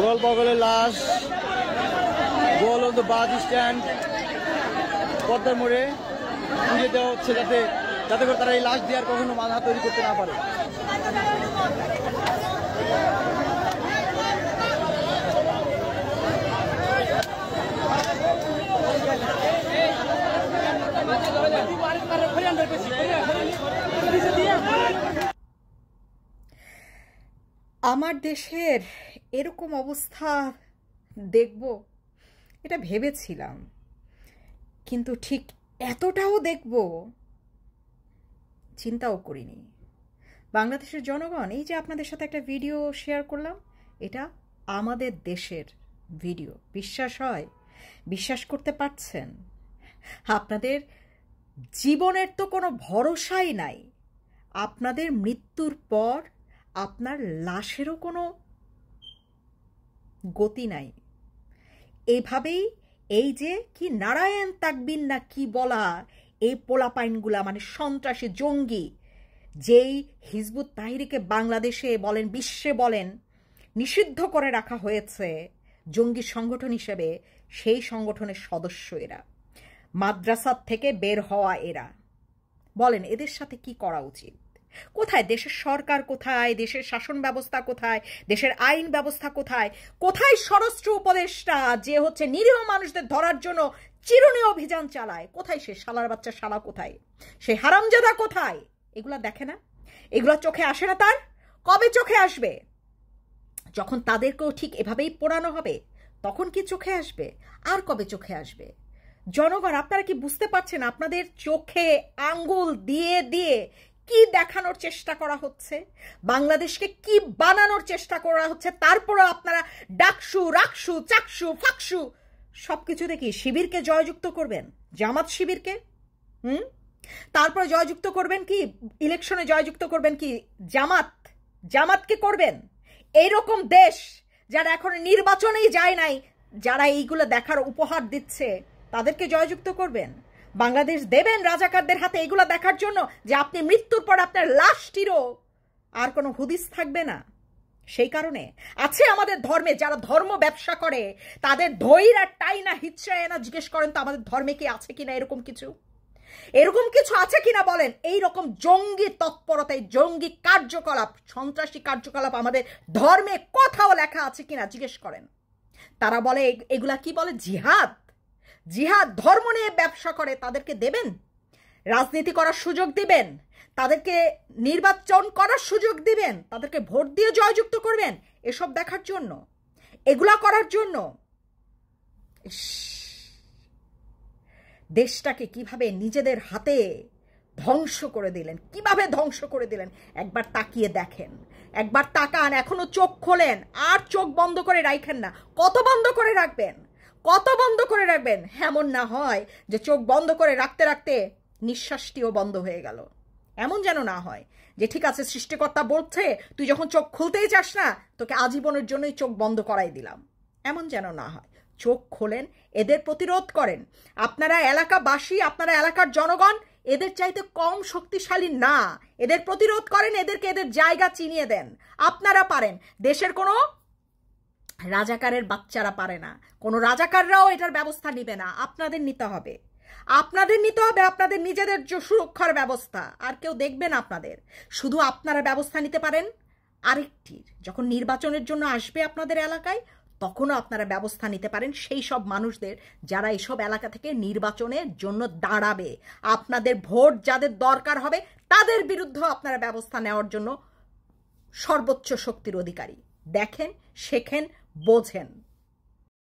গোল বগলের লাশ, গোল on the bus stand, পদ্মার মোড়ে পুড়িয়ে দেওয়া হচ্ছে যাতে করে তারা এই লাশ দিয়ে আর কখনো মাথা তৈরি করতে না পারে। আমার দেশের এরকম অবস্থা দেখব এটা ভেবেছিলাম, কিন্তু ঠিক এতটাও দেখব চিন্তাও করিনি। বাংলাদেশের জনগণ, এই যে আপনাদের সাথে একটা ভিডিও শেয়ার করলাম, এটা আমাদের দেশের ভিডিও। বিশ্বাস হয়? বিশ্বাস করতে পারছেন? আপনাদের জীবনের তো কোনো ভরসাই নাই। আপনাদের মৃত্যুর পর আপনার লাশেরও কোনো গতি নাই। এভাবেই এই যে কি নারায়ণ তাকবির না কি বলা, এই পোলাপাইনগুলা মানে সন্ত্রাসী জঙ্গি, যেই হিজবুত তাহরিরকে বাংলাদেশে বলেন বিশ্বে বলেন নিষিদ্ধ করে রাখা হয়েছে জঙ্গি সংগঠন হিসেবে, সেই সংগঠনের সদস্য এরা, মাদ্রাসা থেকে বের হওয়া এরা। বলেন এদের সাথে কি করা উচিত? কোথায় দেশের সরকার, কোথায় দেশের শাসন ব্যবস্থা, কোথায় দেশের আইন ব্যবস্থা, কোথায় কোথায় স্বরাষ্ট্র উপদেষ্টা যে হচ্ছে নিরীহ মানুষদের ধরার জন্য চিরুনি অভিযান চালায়? কোথায় সে শালার বাচ্চা শালা? কোথায় সে হারামজাদা? কোথায়? এগুলা দেখে না? এগুলা চোখে আসে না তার? কবে চোখে আসবে? যখন তাদেরকেও ঠিক এভাবেই পোড়ানো হবে তখন কি চোখে আসবে? আর কবে চোখে আসবে? জনগণ, আপনারা কি বুঝতে পারছেন আপনাদের চোখে আঙ্গুল দিয়ে দিয়ে কি দেখানোর চেষ্টা করা হচ্ছে? বাংলাদেশকে কি বানানোর চেষ্টা করা হচ্ছে? তারপরে আপনারা ডাকসু, রাকসু, চাকসু, ফাকসু সবকিছু দেখি শিবিরকে জয়যুক্ত করবেন, জামাত শিবিরকে। তারপরে জয়যুক্ত করবেন কি, ইলেকশনে জয়যুক্ত করবেন কি জামাতকে করবেন। এইরকম দেশ যারা এখন নির্বাচনেই যায় নাই, যারা এইগুলো দেখার উপহার দিচ্ছে, তাদেরকে জয়যুক্ত করবেন। বাংলাদেশ দেবেন রাজাকারদের হাতে এগুলো দেখার জন্য যে আপনি মৃত্যুর পর আপনার লাশটিরও আর কোনো হুদিস থাকবে না। সেই কারণে আছে আমাদের ধর্মে যারা ধর্ম ব্যবসা করে, তাদের ধৈরা টাইনা হিচ্ছায় না জিজ্ঞেস করেন তো আমাদের ধর্মে কি আছে কিনা এরকম কিছু আছে কিনা বলেন। এইরকম জঙ্গি তৎপরতা, জঙ্গি কার্যকলাপ, সন্ত্রাসী কার্যকলাপ আমাদের ধর্মে কোথাও লেখা আছে কিনা জিজ্ঞেস করেন। তারা বলে এগুলা কি বলে, জিহাদ ধর্ম নিয়ে ব্যবসা করে। তাদেরকে দেবেন রাজনীতি করার সুযোগ দিবেন, তাদেরকে নির্বাচন করার সুযোগ দিবেন, তাদেরকে ভোট দিয়ে জয়যুক্ত করবেন এসব দেখার জন্য, এগুলা করার জন্য। দেশটাকে কিভাবে নিজেদের হাতে ধ্বংস করে দিলেন, কিভাবে ধ্বংস করে দিলেন একবার তাকিয়ে দেখেন, একবার তাকান। এখনো চোখ খোলেন, আর চোখ বন্ধ করে রাখেন না। কত বন্ধ করে রাখবেন? এমন না হয় যে চোখ বন্ধ করে রাখতে রাখতে নিঃশ্বাসটিও বন্ধ হয়ে গেল। এমন যেন না হয় যে ঠিক আছে সৃষ্টিকর্তা বলছে তুই যখন চোখ খুলতেই চাস না তোকে আজীবনের জন্যই চোখ বন্ধ করাই দিলাম। এমন যেন না হয়। চোখ খোলেন, এদের প্রতিরোধ করেন। আপনারা এলাকাবাসী, আপনারা এলাকার জনগণ এদের চাইতে কম শক্তিশালী না। এদের প্রতিরোধ করেন, এদেরকে এদের জায়গা চিনিয়ে দেন। আপনারা পারেন, দেশের কোনো রাজাকারের বাচ্চারা পারে না, কোনো রাজাকাররাও এটার ব্যবস্থা নিবে না। আপনাদের নিতে হবে আপনাদের নিজেদের সুরক্ষার ব্যবস্থা। আর কেউ দেখবে না আপনাদের, শুধু আপনারা ব্যবস্থা নিতে পারেন। আরেকটির যখন নির্বাচনের জন্য আসবে আপনাদের এলাকায়, তখনও আপনারা ব্যবস্থা নিতে পারেন সেই সব মানুষদের যারা এসব এলাকা থেকে নির্বাচনের জন্য দাঁড়াবে। আপনাদের ভোট যাদের দরকার হবে তাদের বিরুদ্ধেও আপনারা ব্যবস্থা নেওয়ার জন্য সর্বোচ্চ শক্তির অধিকারী। দেখেন, শেখেন, বোঝেন।